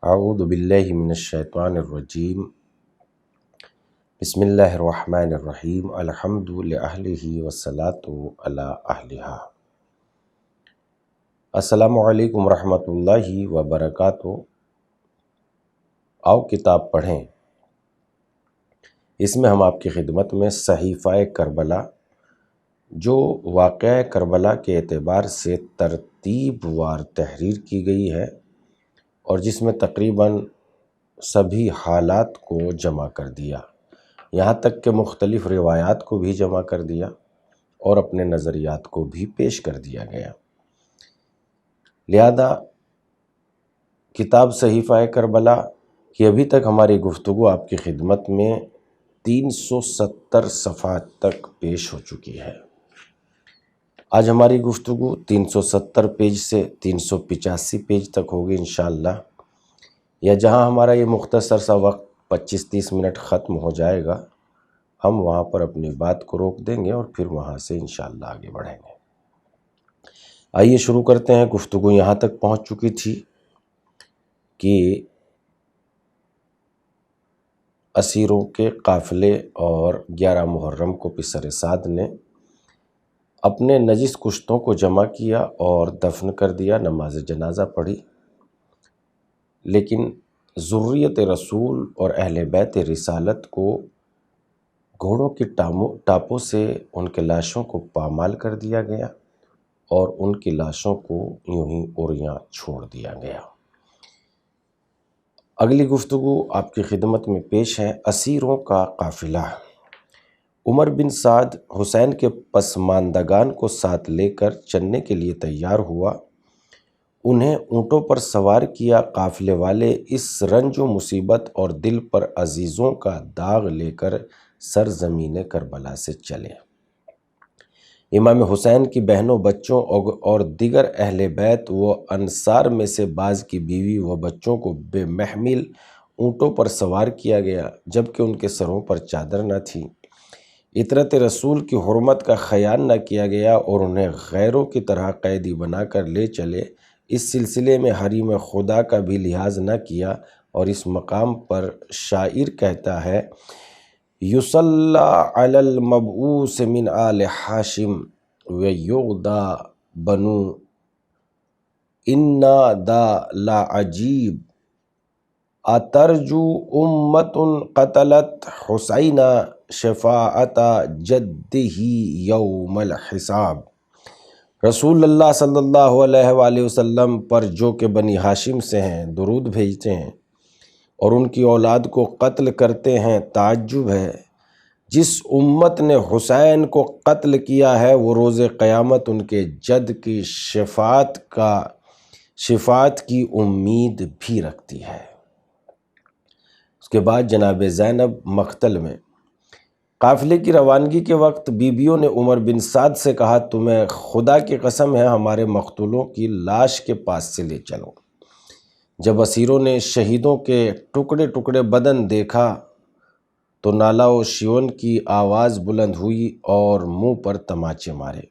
اعوذ باللہ من الشیطان الرجیم بسم اللہ الرحمن الرحیم الحمد لأہلہ والصلاة علی اہلہا۔ السلام علیکم ورحمۃ اللہ وبرکاتہ۔ آؤ کتاب پڑھیں۔ اس میں ہم آپ کی خدمت میں صحیفہ کربلا، جو واقعہ کربلا کے اعتبار سے ترتیب وار تحریر کی گئی ہے اور جس میں تقریباً سبھی حالات کو جمع کر دیا، یہاں تک کہ مختلف روایات کو بھی جمع کر دیا اور اپنے نظریات کو بھی پیش کر دیا گیا۔ لہذا کتاب صحیفہ کربلا کی ابھی تک ہماری گفتگو آپ کی خدمت میں 370 صفحات تک پیش ہو چکی ہے۔ آج ہماری گفتگو 370 پیج سے 385 پیج تک ہوگی انشاءاللہ، یا جہاں ہمارا یہ مختصر سا وقت 25-30 منٹ ختم ہو جائے گا، ہم وہاں پر اپنی بات کو روک دیں گے اور پھر وہاں سے انشاءاللہ آگے بڑھیں گے۔ آئیے شروع کرتے ہیں۔ گفتگو یہاں تک پہنچ چکی تھی کہ اسیروں کے قافلے اور 11 محرم کو پسر سعد نے اپنے نجس کشتوں کو جمع کیا اور دفن کر دیا، نماز جنازہ پڑھی، لیکن ذریت رسول اور اہل بیت رسالت کو گھوڑوں کی ٹاپوں سے ان کے لاشوں کو پامال کر دیا گیا اور ان کی لاشوں کو یوں ہی اوریاں چھوڑ دیا گیا۔ اگلی گفتگو آپ کی خدمت میں پیش ہے اسیروں کا قافلہ۔ عمر بن سعد حسین کے پسماندگان کو ساتھ لے کر چلنے کے لیے تیار ہوا، انہیں اونٹوں پر سوار کیا۔ قافلے والے اس رنج و مصیبت اور دل پر عزیزوں کا داغ لے کر سرزمین کربلا سے چلے۔ امام حسین کی بہنوں، بچوں اور دیگر اہل بیت و انصار میں سے بعض کی بیوی و بچوں کو بے محمل اونٹوں پر سوار کیا گیا، جبکہ ان کے سروں پر چادر نہ تھی۔ عطرت رسول کی حرمت کا خیال نہ کیا گیا اور انہیں غیروں کی طرح قیدی بنا کر لے چلے۔ اس سلسلے میں حریم خدا کا بھی لحاظ نہ کیا، اور اس مقام پر شاعر کہتا ہے: یصلی علی المبعوث من آل ہاشم ویغدا بنو انا دا لعجیب اترجو امت قتلت حسین شفاعت جدہ یوم الحساب۔ رسول اللہ صلی اللہ علیہ وآلہ وسلم پر جو کہ بنی ہاشم سے ہیں درود بھیجتے ہیں اور ان کی اولاد کو قتل کرتے ہیں، تعجب ہے۔ جس امت نے حسین کو قتل کیا ہے وہ روز قیامت ان کے جد کی شفاعت کی امید بھی رکھتی ہے۔ اس کے بعد جناب زینب مقتل میں۔ قافلے کی روانگی کے وقت بیویوں نے عمر بن سعد سے کہا: تمہیں خدا کی قسم ہے، ہمارے مقتولوں کی لاش کے پاس سے لے چلو۔ جب اسیروں نے شہیدوں کے ٹکڑے ٹکڑے بدن دیکھا تو نالہ و شیون کی آواز بلند ہوئی اور منہ پر تماچے مارے۔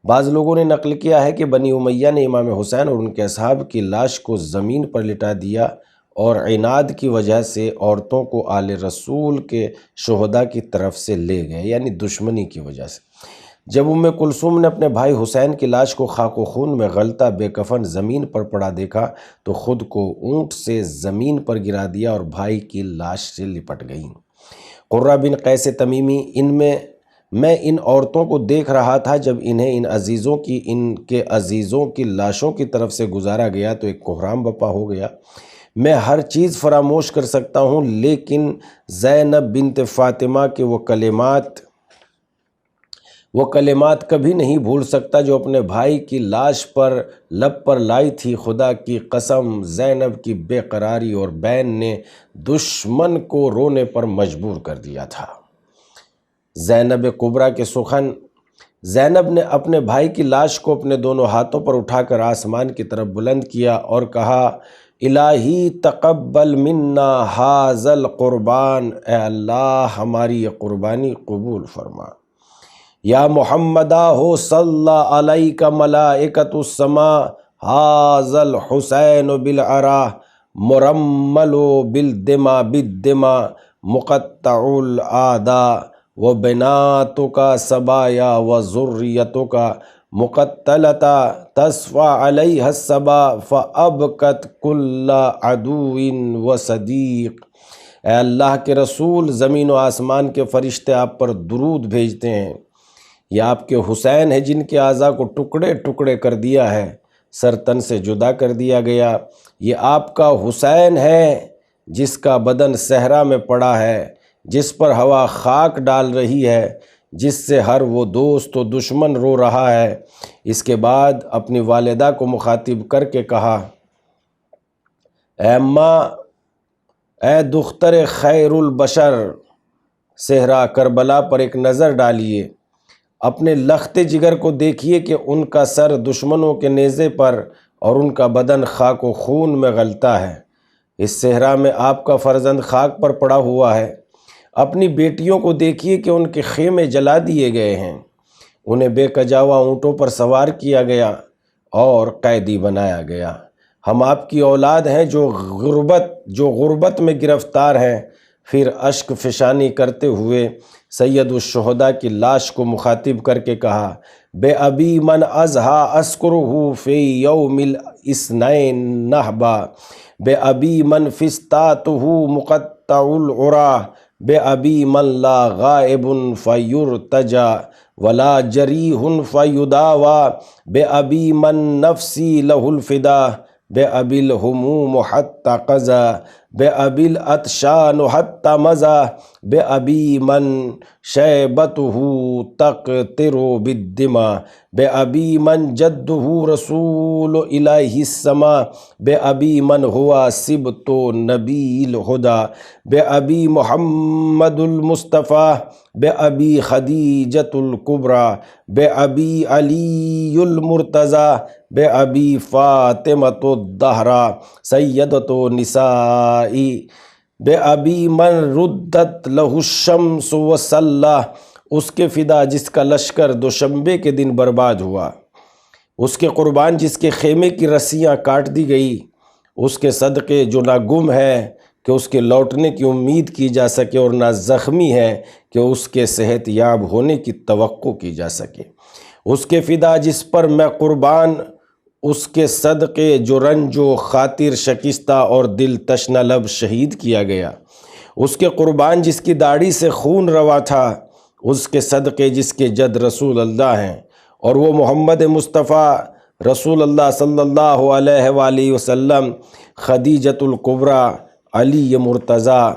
بعض لوگوں نے نقل کیا ہے کہ بنی امیہ نے امام حسین اور ان کے اصحاب کی لاش کو زمین پر لٹا دیا اور عناد کی وجہ سے عورتوں کو آل رسول کے شہداء کی طرف سے لے گئے، یعنی دشمنی کی وجہ سے۔ جب ام کلثوم نے اپنے بھائی حسین کی لاش کو خاک و خون میں غلطہ بے کفن زمین پر پڑا دیکھا تو خود کو اونٹ سے زمین پر گرا دیا اور بھائی کی لاش سے لپٹ گئیں۔ قرہ بن قیس تمیمی: میں ان عورتوں کو دیکھ رہا تھا جب انہیں ان کے عزیزوں کی لاشوں کی طرف سے گزارا گیا تو ایک کوہرام بپا ہو گیا۔ میں ہر چیز فراموش کر سکتا ہوں، لیکن زینب بنت فاطمہ کے وہ کلمات کبھی نہیں بھول سکتا جو اپنے بھائی کی لاش پر لب پر لائی تھی۔ خدا کی قسم، زینب کی بے قراری اور بین نے دشمن کو رونے پر مجبور کر دیا تھا۔ زینب کبریٰ کے سخن: زینب نے اپنے بھائی کی لاش کو اپنے دونوں ہاتھوں پر اٹھا کر آسمان کی طرف بلند کیا اور کہا: الہی تقبل منا ھذا القربان، اے اللہ ہماری یہ قربانی قبول فرما۔ یا محمدہ ہو صلی علیک ملائکۃ السماء ھذا الحسین بالعراء مرمل بالدما بالدما مقطع الاعداء وبناتک سبایا وذریتک مقتلتا تصفى علیہ الصبا فابکت کل عدو وصدیق۔ اے اللہ کے رسول، زمین و آسمان کے فرشتے آپ پر درود بھیجتے ہیں۔ یہ آپ کے حسین ہیں جن کے اعضاء کو ٹکڑے ٹکڑے کر دیا ہے، سر تن سے جدا کر دیا گیا۔ یہ آپ کا حسین ہے جس کا بدن صحرا میں پڑا ہے، جس پر ہوا خاک ڈال رہی ہے، جس سے ہر وہ دوست و دشمن رو رہا ہے۔ اس کے بعد اپنی والدہ کو مخاطب کر کے کہا، اے اماں، اے دختر خیر البشر، صحرا کربلا پر ایک نظر ڈالیے، اپنے لخت جگر کو دیکھیے کہ ان کا سر دشمنوں کے نیزے پر اور ان کا بدن خاک و خون میں غلتا ہے۔ اس صحرا میں آپ کا فرزند خاک پر پڑا ہوا ہے۔ اپنی بیٹیوں کو دیکھیے کہ ان کے خیمے جلا دیے گئے ہیں، انہیں بے کجاوا اونٹوں پر سوار کیا گیا اور قیدی بنایا گیا۔ ہم آپ کی اولاد ہیں جو غربت میں گرفتار ہیں۔ پھر اشک فشانی کرتے ہوئے سید الشہداء کی لاش کو مخاطب کر کے کہا، بے ابی من ازہا اسکرہ فی یوم الاثنین نہبا، بے ابی من فستاتہ مقطع العرا، بے ابی من لا غائب فیرتجا ولا جریح فیداوا، بے ابی من نفسی لہ الفدا، بے ابی الہموم حتی قضا، بے ابی العطشان حتی مزا، بے ابی من شیبتہ تقطر بالدماء، بے ابی من جدہ رسول الہ السما، بے ابی من ہوا سبط نبی الہدا، بے ابی محمد المصطفیٰ، بے ابی خدیجۃ الکبریٰ، بے ابی علی المرتضیٰ، بے ابی فاطمۃ الزہراء سیدۃ نسائی، بے ابی من ردت لہ الشمس وصلی، اس کے فدا جس کا لشکر دوشنبے کے دن برباد ہوا، اس کے قربان جس کے خیمے کی رسیاں کاٹ دی گئی، اس کے صدقے جو نہ گم ہے کہ اس کے لوٹنے کی امید کی جا سکے اور نہ زخمی ہے کہ اس کے صحت یاب ہونے کی توقع کی جا سکے، اس کے فدا جس پر میں قربان، اس کے صدقے جو رنج و خاطر شکستہ اور دل تشنہ لب شہید کیا گیا، اس کے قربان جس کی داڑھی سے خون روا تھا، اس کے صدقے جس کے جد رسول اللہ ہیں اور وہ محمد مصطفیٰ رسول اللہ صلی اللہ علیہ وآلہ وسلم، خدیجۃ الکبریٰ، علی مرتضیٰ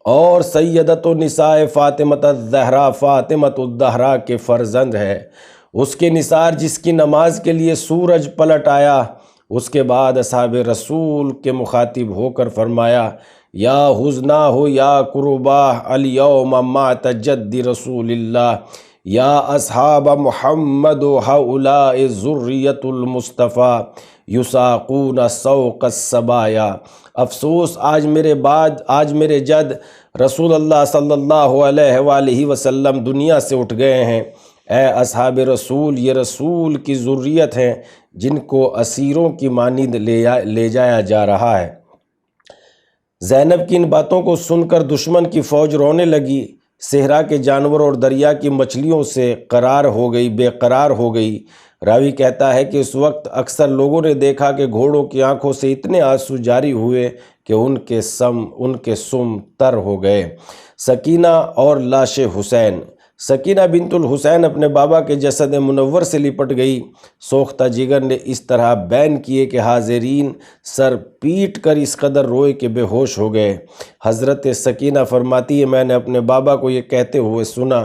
اور سیدۃ النساء فاطمۃ الزہراء فاطمۃ الزہراء کے فرزند ہے، اس کے نثار جس کی نماز کے لیے سورج پلٹ آیا۔ اس کے بعد اصحاب رسول کے مخاطب ہو کر فرمایا، یا حزناہ یا قرباہ الیوم مات جد رسول اللہ، یا اصحاب محمد ہؤلاء ذریۃ المصطفیٰ یساقون سوق الصبایا۔ افسوس، آج میرے جد رسول اللہ صلی اللہ علیہ وآلہ وسلم دنیا سے اٹھ گئے ہیں۔ اے اصحاب رسول، یہ رسول کی ذریت ہیں جن کو اسیروں کی مانند لے جایا جا رہا ہے۔ زینب کی ان باتوں کو سن کر دشمن کی فوج رونے لگی، صحرا کے جانور اور دریا کی مچھلیوں سے بے قرار ہو گئی۔ راوی کہتا ہے کہ اس وقت اکثر لوگوں نے دیکھا کہ گھوڑوں کی آنکھوں سے اتنے آنسو جاری ہوئے کہ ان کے سم تر ہو گئے۔ سکینہ اور لاش حسین۔ سکینہ بنت الحسین اپنے بابا کے جسد منور سے لپٹ گئی۔ سوختہ جگر نے اس طرح بین کیے کہ حاضرین سر پیٹ کر اس قدر روئے کہ بے ہوش ہو گئے۔ حضرت سکینہ فرماتی ہے، میں نے اپنے بابا کو یہ کہتے ہوئے سنا،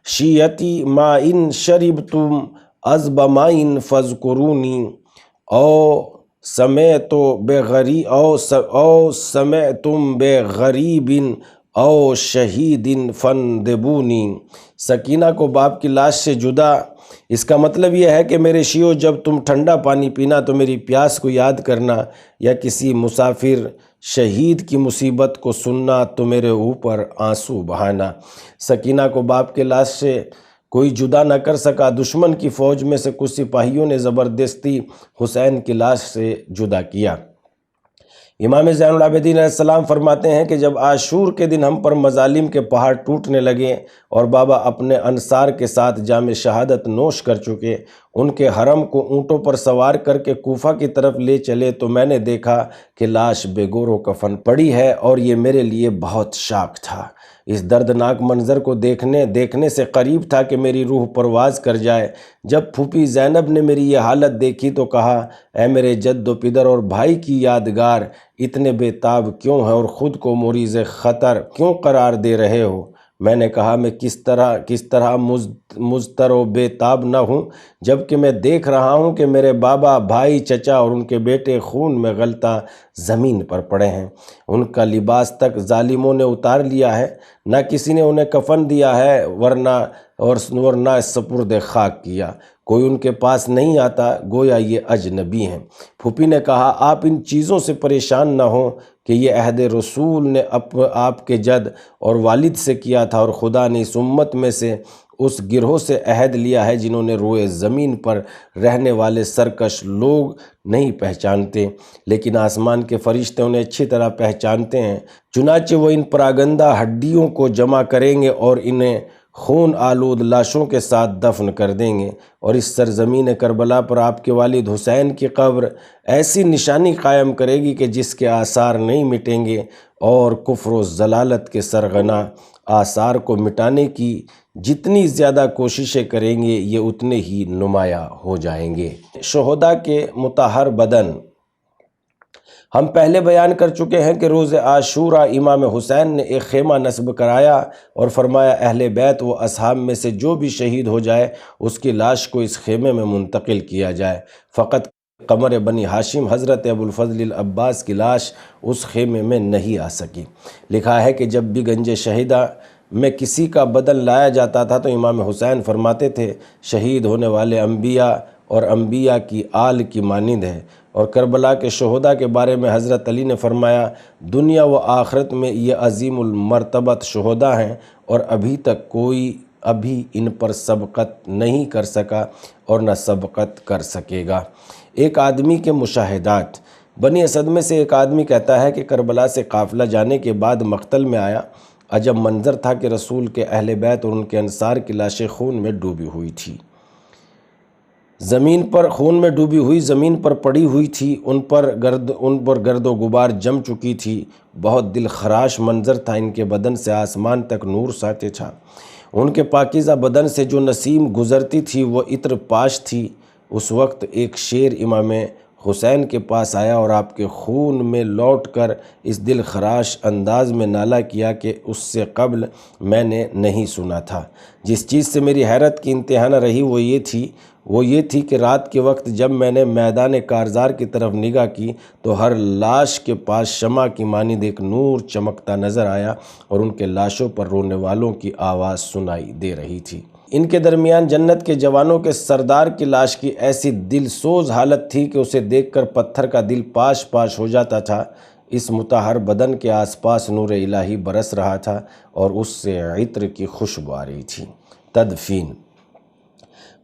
شیعتی ما ان شربتم عذب مائن فاذکرونی، سمعتم بغریب او شہید فندبونی۔ سکینہ کو باپ کی لاش سے جدا، اس کا مطلب یہ ہے کہ میرے شیعو، جب تم ٹھنڈا پانی پینا تو میری پیاس کو یاد کرنا، یا کسی مسافر شہید کی مصیبت کو سننا تو میرے اوپر آنسو بہانا۔ سکینہ کو باپ کے لاش سے کوئی جدا نہ کر سکا۔ دشمن کی فوج میں سے کچھ سپاہیوں نے زبردستی حسین کی لاش سے جدا کیا۔ امام زین العابدین علیہ السلام فرماتے ہیں کہ جب عاشور کے دن ہم پر مظالم کے پہاڑ ٹوٹنے لگے اور بابا اپنے انصار کے ساتھ جام شہادت نوش کر چکے، ان کے حرم کو اونٹوں پر سوار کر کے کوفہ کی طرف لے چلے، تو میں نے دیکھا کہ لاش بے گور و کفن پڑی ہے، اور یہ میرے لیے بہت شاک تھا۔ اس دردناک منظر کو دیکھنے سے قریب تھا کہ میری روح پرواز کر جائے۔ جب پھوپھی زینب نے میری یہ حالت دیکھی تو کہا، اے میرے جد و پدر اور بھائی کی یادگار، اتنے بے تاب کیوں ہیں اور خود کو مورد خطر کیوں قرار دے رہے ہو؟ میں نے کہا، میں کس طرح مضطر و بے تاب نہ ہوں، جبکہ میں دیکھ رہا ہوں کہ میرے بابا، بھائی، چچا اور ان کے بیٹے خون میں غلطاں زمین پر پڑے ہیں۔ ان کا لباس تک ظالموں نے اتار لیا ہے، نہ کسی نے انہیں کفن دیا ہے، ورنہ سپرد خاک کیا۔ کوئی ان کے پاس نہیں آتا، گویا یہ اجنبی ہیں۔ پھوپھی نے کہا، آپ ان چیزوں سے پریشان نہ ہوں کہ یہ عہد رسول نے آپ کے جد اور والد سے کیا تھا، اور خدا نے اس امت میں سے اس گروہ سے عہد لیا ہے جنہوں نے روئے زمین پر رہنے والے سرکش لوگ نہیں پہچانتے، لیکن آسمان کے فرشتے انہیں اچھی طرح پہچانتے ہیں۔ چنانچہ وہ ان پراگندہ ہڈیوں کو جمع کریں گے اور انہیں خون آلود لاشوں کے ساتھ دفن کر دیں گے، اور اس سرزمین کربلا پر آپ کے والد حسین کی قبر ایسی نشانی قائم کرے گی کہ جس کے آثار نہیں مٹیں گے، اور کفر و ضلالت کے سرغنہ آثار کو مٹانے کی جتنی زیادہ کوششیں کریں گے، یہ اتنے ہی نمایاں ہو جائیں گے۔ شہداء کے مطہر بدن۔ ہم پہلے بیان کر چکے ہیں کہ روز عاشوراء امام حسین نے ایک خیمہ نصب کرایا اور فرمایا، اہل بیت و اصحاب میں سے جو بھی شہید ہو جائے اس کی لاش کو اس خیمے میں منتقل کیا جائے۔ فقط قمر بنی ہاشم حضرت ابوالفضل العباس کی لاش اس خیمے میں نہیں آ سکی۔ لکھا ہے کہ جب بھی گنج شہیدہ میں کسی کا بدن لایا جاتا تھا تو امام حسین فرماتے تھے، شہید ہونے والے انبیاء اور انبیاء کی آل کی مانند ہے۔ اور کربلا کے شہداء کے بارے میں حضرت علی نے فرمایا، دنیا و آخرت میں یہ عظیم المرتبت شہداء ہیں، اور ابھی تک کوئی ان پر سبقت نہیں کر سکا اور نہ سبقت کر سکے گا۔ ایک آدمی کے مشاہدات۔ بنی اسد میں سے ایک آدمی کہتا ہے کہ کربلا سے قافلہ جانے کے بعد مقتل میں آیا، عجب منظر تھا کہ رسول کے اہل بیت اور ان کے انصار کی لاشیں خون میں ڈوبی ہوئی تھی، خون میں ڈوبی ہوئی زمین پر پڑی ہوئی تھی، ان پر گرد و غبار جم چکی تھی۔ بہت دل خراش منظر تھا، ان کے بدن سے آسمان تک نور ساطع تھا، ان کے پاکیزہ بدن سے جو نسیم گزرتی تھی وہ عطر پاش تھی۔ اس وقت ایک شیر امام حسین کے پاس آیا اور آپ کے خون میں لوٹ کر اس دل خراش انداز میں نالہ کیا کہ اس سے قبل میں نے نہیں سنا تھا۔ جس چیز سے میری حیرت کی انتہا نہ رہی وہ یہ تھی کہ رات کے وقت جب میں نے میدان کارزار کی طرف نگاہ کی تو ہر لاش کے پاس شمع کی مانند ایک نور چمکتا نظر آیا، اور ان کے لاشوں پر رونے والوں کی آواز سنائی دے رہی تھی۔ ان کے درمیان جنت کے جوانوں کے سردار کی لاش کی ایسی دل سوز حالت تھی کہ اسے دیکھ کر پتھر کا دل پاش پاش ہو جاتا تھا۔ اس مطہر بدن کے آس پاس نور الہی برس رہا تھا اور اس سے عطر کی خوشبو آ رہی تھی۔ تدفین۔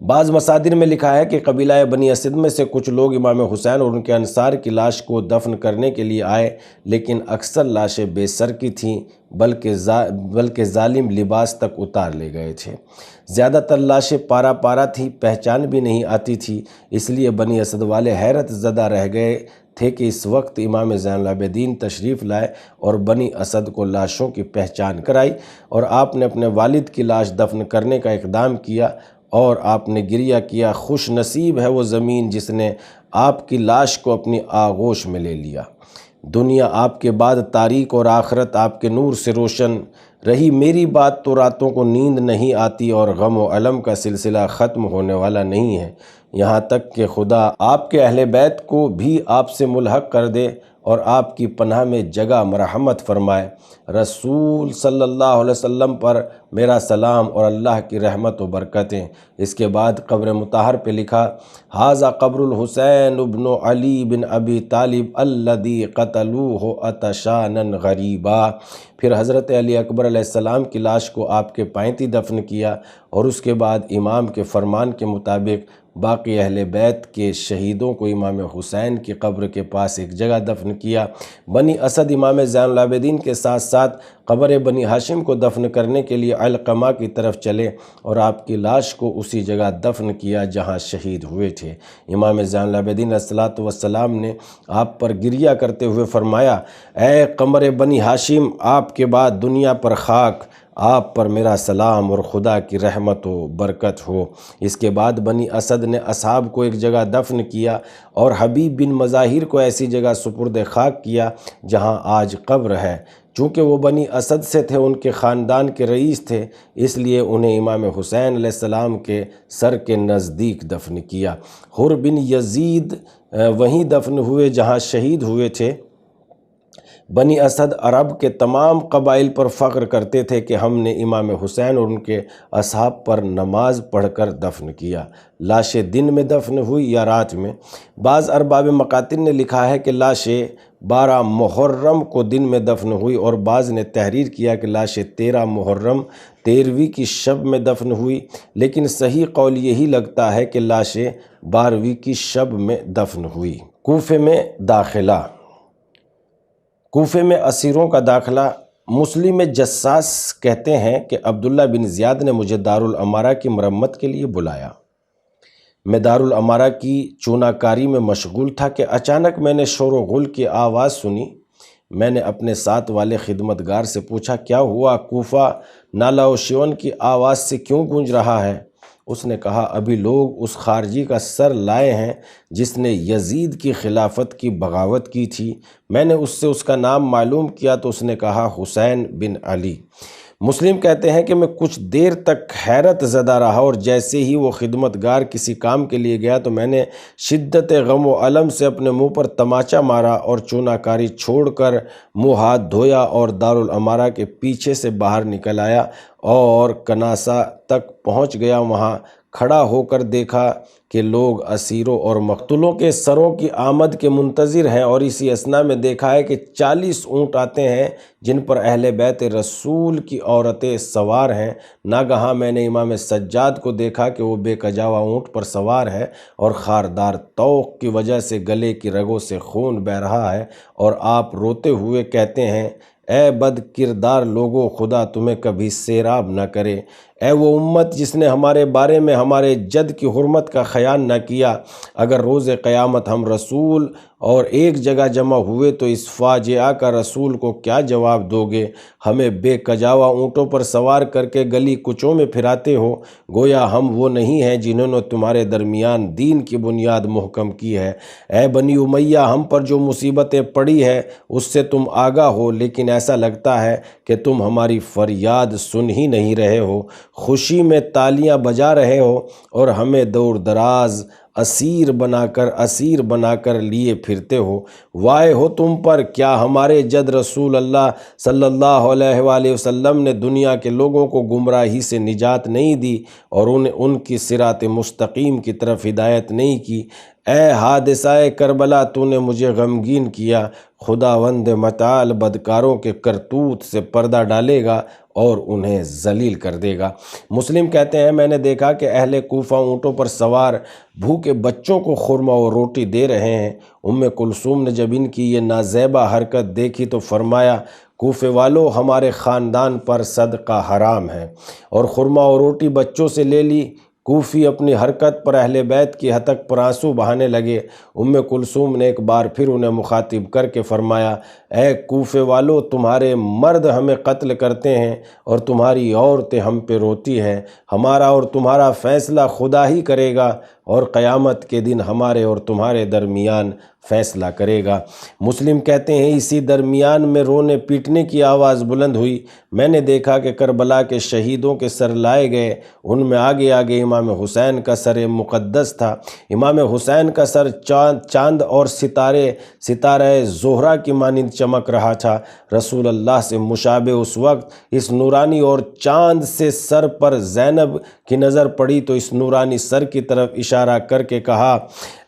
بعض مصادر میں لکھا ہے کہ قبیلہ بنی اسد میں سے کچھ لوگ امام حسین اور ان کے انصار کی لاش کو دفن کرنے کے لیے آئے، لیکن اکثر لاشیں بے سر کی تھیں، بلکہ ظالم لباس تک اتار لے گئے تھے۔ زیادہ تر لاشیں پارا پارا تھیں، پہچان بھی نہیں آتی تھی، اس لیے بنی اسد والے حیرت زدہ رہ گئے تھے کہ اس وقت امام زین العابدین تشریف لائے اور بنی اسد کو لاشوں کی پہچان کرائی، اور آپ نے اپنے والد کی لاش دفن کرنے کا اقدام کیا، اور آپ نے گریہ کیا، خوش نصیب ہے وہ زمین جس نے آپ کی لاش کو اپنی آغوش میں لے لیا۔ دنیا آپ کے بعد تاریک اور آخرت آپ کے نور سے روشن رہی۔ میری بات تو راتوں کو نیند نہیں آتی اور غم و الم کا سلسلہ ختم ہونے والا نہیں ہے، یہاں تک کہ خدا آپ کے اہل بیت کو بھی آپ سے ملحق کر دے اور آپ کی پناہ میں جگہ مرحمت فرمائے۔ رسول صلی اللہ علیہ وسلم پر میرا سلام اور اللہ کی رحمت و برکتیں۔ اس کے بعد قبر مطہر پہ لکھا، ھذا قبر الحسین ابن علی بن ابی طالب الذی قتلوہ عطشانا غریبا۔ پھر حضرت علی اکبر علیہ السلام کی لاش کو آپ کے پائنتی دفن کیا، اور اس کے بعد امام کے فرمان کے مطابق باقی اہل بیت کے شہیدوں کو امام حسین کی قبر کے پاس ایک جگہ دفن کیا۔ بنی اسد امام زین العابدین کے ساتھ ساتھ قبر بنی ہاشم کو دفن کرنے کے لیے علقمہ کی طرف چلے اور آپ کی لاش کو اسی جگہ دفن کیا جہاں شہید ہوئے تھے۔ امام زین العابدین علیہ السلام نے آپ پر گریہ کرتے ہوئے فرمایا، اے قمر بنی ہاشم، آپ کے بعد دنیا پر خاک، آپ پر میرا سلام اور خدا کی رحمت و برکت ہو۔ اس کے بعد بنی اسد نے اصحاب کو ایک جگہ دفن کیا اور حبیب بن مظاہر کو ایسی جگہ سپرد خاک کیا جہاں آج قبر ہے۔ چونکہ وہ بنی اسد سے تھے، ان کے خاندان کے رئیس تھے، اس لیے انہیں امام حسین علیہ السلام کے سر کے نزدیک دفن کیا۔ حر بن یزید وہیں دفن ہوئے جہاں شہید ہوئے تھے۔ بنی اسد عرب کے تمام قبائل پر فخر کرتے تھے کہ ہم نے امام حسین اور ان کے اصحاب پر نماز پڑھ کر دفن کیا۔ لاشیں دن میں دفن ہوئی یا رات میں؟ بعض ارباب مقاتل نے لکھا ہے کہ لاشیں 12 محرم کو دن میں دفن ہوئی، اور بعض نے تحریر کیا کہ لاشیں 13 محرم 13ویں کی شب میں دفن ہوئی، لیکن صحیح قول یہی لگتا ہے کہ لاشیں 12ویں کی شب میں دفن ہوئی۔ کوفے میں داخلہ۔ کوفے میں اسیروں کا داخلہ۔ مسلم جساس کہتے ہیں کہ عبداللہ بن زیاد نے مجھے دارالامارہ کی مرمت کے لیے بلایا۔ میں دارالامارہ کی چونا کاری میں مشغول تھا کہ اچانک میں نے شور و غل کی آواز سنی۔ میں نے اپنے ساتھ والے خدمتگار سے پوچھا، کیا ہوا؟ کوفہ نالہ و شیون کی آواز سے کیوں گونج رہا ہے؟ اس نے کہا، ابھی لوگ اس خارجی کا سر لائے ہیں جس نے یزید کی خلافت کی بغاوت کی تھی۔ میں نے اس سے اس کا نام معلوم کیا تو اس نے کہا، حسین بن علی۔ مسلم کہتے ہیں کہ میں کچھ دیر تک حیرت زدہ رہا، اور جیسے ہی وہ خدمتگار کسی کام کے لیے گیا تو میں نے شدت غم و الم سے اپنے منہ پر تماچا مارا اور چونا کاری چھوڑ کر منہ ہاتھ دھویا اور دارالامارہ کے پیچھے سے باہر نکل آیا اور کناسہ تک پہنچ گیا۔ وہاں کھڑا ہو کر دیکھا کہ لوگ اسیروں اور مقتولوں کے سروں کی آمد کے منتظر ہیں، اور اسی اثنا میں دیکھا ہے کہ 40 اونٹ آتے ہیں جن پر اہل بیت رسول کی عورتیں سوار ہیں۔ ناگہاں میں نے امام سجاد کو دیکھا کہ وہ بے کجاوا اونٹ پر سوار ہے اور خاردار طوق کی وجہ سے گلے کی رگوں سے خون بہہ رہا ہے، اور آپ روتے ہوئے کہتے ہیں، اے بد کردار لوگو، خدا تمہیں کبھی سیراب نہ کرے۔ اے وہ امت جس نے ہمارے بارے میں ہمارے جد کی حرمت کا خیال نہ کیا، اگر روز قیامت ہم رسول اور ایک جگہ جمع ہوئے تو اس فاجعہ کا رسول کو کیا جواب دو گے؟ ہمیں بے کجاوا اونٹوں پر سوار کر کے گلی کوچوں میں پھراتے ہو، گویا ہم وہ نہیں ہیں جنہوں نے تمہارے درمیان دین کی بنیاد محکم کی ہے۔ اے بنی امیہ، ہم پر جو مصیبتیں پڑی ہے اس سے تم آگاہ ہو، لیکن ایسا لگتا ہے کہ تم ہماری فریاد سن ہی نہیں رہے ہو۔ خوشی میں تالیاں بجا رہے ہو اور ہمیں دور دراز اسیر بنا کر لیے پھرتے ہو۔ وائے ہو تم پر! کیا ہمارے جد رسول اللہ صلی اللہ علیہ وآلہ وسلم نے دنیا کے لوگوں کو گمراہی سے نجات نہیں دی اور ان کی صراط مستقیم کی طرف ہدایت نہیں کی؟ اے حادثہ کربلا، تو نے مجھے غمگین کیا۔ خداوند متعال بدکاروں کے کرتوت سے پردہ ڈالے گا اور انہیں ذلیل کر دے گا۔ مسلم کہتے ہیں، میں نے دیکھا کہ اہل کوفہ اونٹوں پر سوار بھوکے بچوں کو خرما و روٹی دے رہے ہیں۔ ام کلثوم نے جب ان کی یہ نازیبہ حرکت دیکھی تو فرمایا، کوفے والو، ہمارے خاندان پر صدقہ حرام ہے، اور خرما و روٹی بچوں سے لے لی۔ کوفی اپنی حرکت پر اہل بیت کی ہتک پر آنسو بہانے لگے۔ ام کلثوم نے ایک بار پھر انہیں مخاطب کر کے فرمایا، اے کوفے والو، تمہارے مرد ہمیں قتل کرتے ہیں اور تمہاری عورتیں ہم پہ روتی ہیں۔ ہمارا اور تمہارا فیصلہ خدا ہی کرے گا، اور قیامت کے دن ہمارے اور تمہارے درمیان فیصلہ کرے گا۔ مسلم کہتے ہیں، اسی درمیان میں رونے پیٹنے کی آواز بلند ہوئی۔ میں نے دیکھا کہ کربلا کے شہیدوں کے سر لائے گئے، ان میں آگے آگے امام حسین کا سر مقدس تھا۔ امام حسین کا سر چاند اور ستارہ زہرہ کی مانند چمک رہا تھا۔ رسول اللہ سے مشابہ اس وقت اس نورانی اور چاند سے سر پر زینب کی نظر پڑی تو اس نورانی سر کی طرف اشارہ کر کے کہا،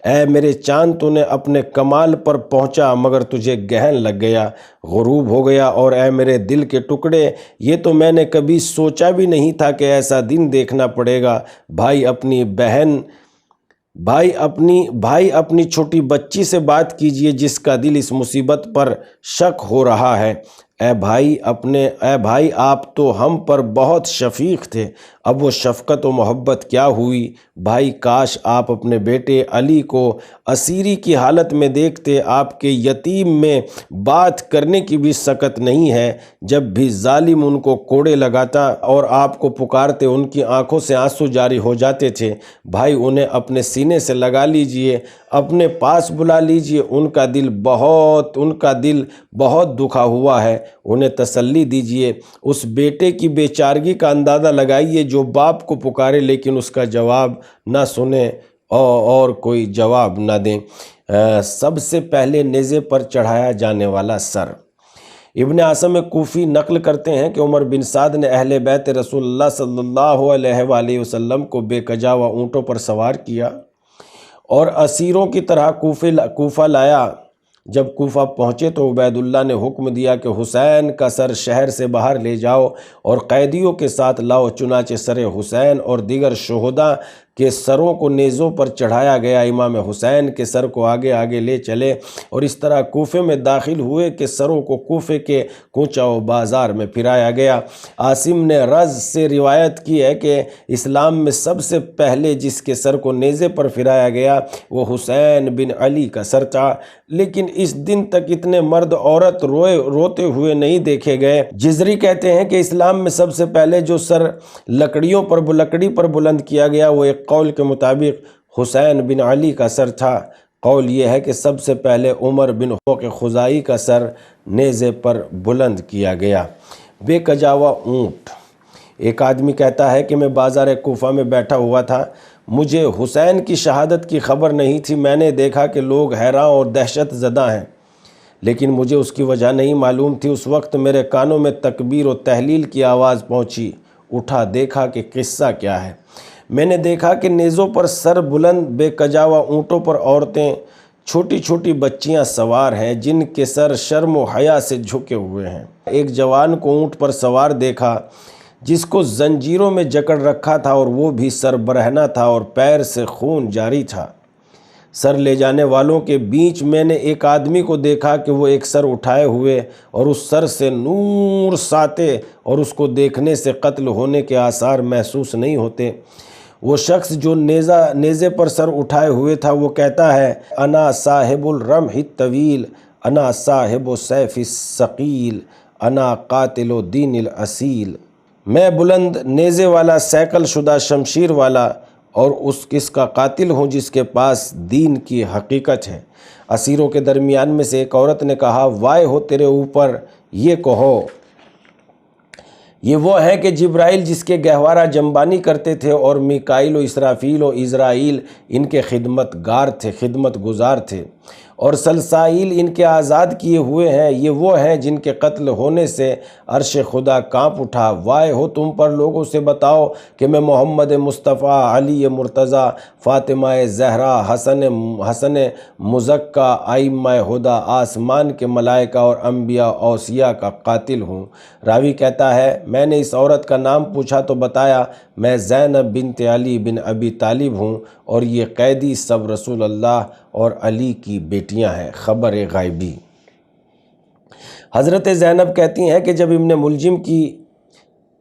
اے میرے چاند، تو نے اپنے کمال پر پہنچا مگر تجھے گہن لگ گیا، غروب ہو گیا، اور اے میرے دل کے ٹکڑے، یہ تو میں نے کبھی سوچا بھی نہیں تھا کہ ایسا دن دیکھنا پڑے گا۔ بھائی اپنی بہن بھائی اپنی چھوٹی بچی سے بات کیجئے جس کا دل اس مصیبت پر شک ہو رہا ہے۔ اے بھائی آپ تو ہم پر بہت شفیق تھے، اب وہ شفقت و محبت کیا ہوئی؟ بھائی کاش آپ اپنے بیٹے علی کو اسیری کی حالت میں دیکھتے، آپ کے یتیم میں بات کرنے کی بھی سکت نہیں ہے۔ جب بھی ظالم ان کو کوڑے لگاتا اور آپ کو پکارتے ان کی آنکھوں سے آنسو جاری ہو جاتے تھے۔ بھائی انہیں اپنے سینے سے لگا لیجئے، اپنے پاس بلا لیجئے، ان کا دل بہت دکھا ہوا ہے، انہیں تسلی دیجئے۔ اس بیٹے کی بے چارگی کا اندازہ لگائیے جو باپ کو پکارے لیکن اس کا جواب نہ سنے اور کوئی جواب نہ دیں۔ سب سے پہلے نیزے پر چڑھایا جانے والا سر۔ ابن عاصم کوفی نقل کرتے ہیں کہ عمر بن سعد نے اہل بیت رسول اللہ صلی اللہ علیہ وآلہ وسلم کو بے کجاوہ اونٹوں پر سوار کیا اور اسیروں کی طرح کوفہ لایا۔ جب کوفہ پہنچے تو عبید اللہ نے حکم دیا کہ حسین کا سر شہر سے باہر لے جاؤ اور قیدیوں کے ساتھ لاؤ۔ چنانچہ سر حسین اور دیگر شہداء کے سروں کو نیزوں پر چڑھایا گیا۔ امام حسین کے سر کو آگے آگے لے چلے اور اس طرح کوفے میں داخل ہوئے کہ سروں کو کوفے کے کوچہ و بازار میں پھرایا گیا۔ عاصم نے رز سے روایت کی ہے کہ اسلام میں سب سے پہلے جس کے سر کو نیزے پر پھرایا گیا وہ حسین بن علی کا سر تھا، لیکن اس دن تک اتنے مرد عورت روتے ہوئے نہیں دیکھے گئے۔ جزری کہتے ہیں کہ اسلام میں سب سے پہلے جو سر لکڑی پر بلند کیا گیا وہ ایک قول کے مطابق حسین بن علی کا سر تھا۔ قول یہ ہے کہ سب سے پہلے عمر بن حقوق خزائی کا سر نیزے پر بلند کیا گیا۔ بے کجاوہ اونٹ۔ ایک آدمی کہتا ہے کہ میں بازار کوفہ میں بیٹھا ہوا تھا، مجھے حسین کی شہادت کی خبر نہیں تھی۔ میں نے دیکھا کہ لوگ حیران اور دہشت زدہ ہیں، لیکن مجھے اس کی وجہ نہیں معلوم تھی۔ اس وقت میرے کانوں میں تکبیر و تحلیل کی آواز پہنچی، اٹھا دیکھا کہ قصہ کیا ہے۔ میں نے دیکھا کہ نیزوں پر سر بلند بے کجاوہ اونٹوں پر عورتیں، چھوٹی چھوٹی بچیاں سوار ہیں جن کے سر شرم و حیا سے جھکے ہوئے ہیں۔ ایک جوان کو اونٹ پر سوار دیکھا جس کو زنجیروں میں جکڑ رکھا تھا اور وہ بھی سر برہنہ تھا اور پیر سے خون جاری تھا۔ سر لے جانے والوں کے بیچ میں نے ایک آدمی کو دیکھا کہ وہ ایک سر اٹھائے ہوئے اور اس سر سے نور ساتے اور اس کو دیکھنے سے قتل ہونے کے آثار محسوس نہیں ہوتے۔ وہ شخص جو نیزے پر سر اٹھائے ہوئے تھا وہ کہتا ہے، انا صاحب الرمح الطویل، انا صاحب السیف الثقیل، انا قاتل دین الاصیل۔ میں بلند نیزے والا، سیکل شدہ شمشیر والا اور اس کا قاتل ہوں جس کے پاس دین کی حقیقت ہے۔ اسیروں کے درمیان میں سے ایک عورت نے کہا، وائے ہو تیرے اوپر، یہ کہو یہ وہ ہے کہ جبرائیل جس کے گہوارہ جنبانی کرتے تھے اور میکائیل و اسرافیل و عزرائیل ان کے خدمت گزار تھے اور سلسائیل ان کے آزاد کیے ہوئے ہیں، یہ وہ ہیں جن کے قتل ہونے سے عرش خدا کانپ اٹھا۔ وائے ہو تم پر، لوگوں سے بتاؤ کہ میں محمد مصطفیٰ، علی مرتضیٰ، فاطمہ زہرا، حسن مزکیٰ، ائمہ ہدیٰ، آسمان کے ملائکہ اور انبیاء اوصیاء کا قاتل ہوں۔ راوی کہتا ہے، میں نے اس عورت کا نام پوچھا تو بتایا، میں زینب بنت علی بن ابی طالب ہوں اور یہ قیدی سب رسول اللہ اور علی کی بیٹیاں ہیں۔ خبر غائبی۔ حضرت زینب کہتی ہیں کہ جب ابن ملجم کی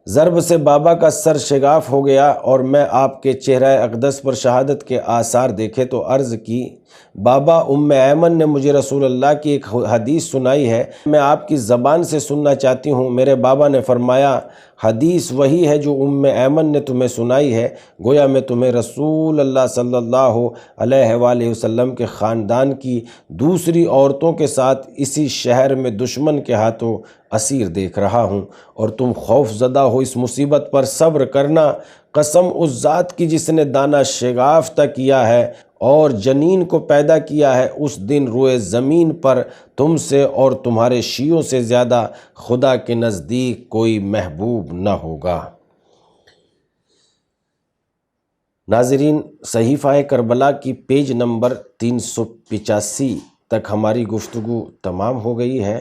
ضرب سے بابا کا سر شگاف ہو گیا اور میں آپ کے چہرہ اقدس پر شہادت کے آثار دیکھے تو عرض کی، بابا ام ایمن نے مجھے رسول اللہ کی ایک حدیث سنائی ہے، میں آپ کی زبان سے سننا چاہتی ہوں۔ میرے بابا نے فرمایا، حدیث وہی ہے جو ام ایمن نے تمہیں سنائی ہے، گویا میں تمہیں رسول اللہ صلی اللہ علیہ وآلہ وسلم کے خاندان کی دوسری عورتوں کے ساتھ اسی شہر میں دشمن کے ہاتھوں اسیر دیکھ رہا ہوں اور تم خوف زدہ ہو۔ اس مصیبت پر صبر کرنا، قسم اس ذات کی جس نے دانہ شگافتہ کیا ہے اور جنین کو پیدا کیا ہے، اس دن روئے زمین پر تم سے اور تمہارے شیعوں سے زیادہ خدا کے نزدیک کوئی محبوب نہ ہوگا۔ ناظرین، صحیفہ کربلا کی پیج نمبر 385 تک ہماری گفتگو تمام ہو گئی ہے۔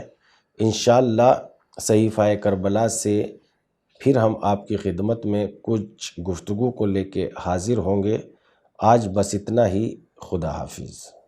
انشاءاللہ صحیفہ کربلا سے پھر ہم آپ کی خدمت میں کچھ گفتگو کو لے کے حاضر ہوں گے۔ آج بس اتنا ہی، خدا حافظ۔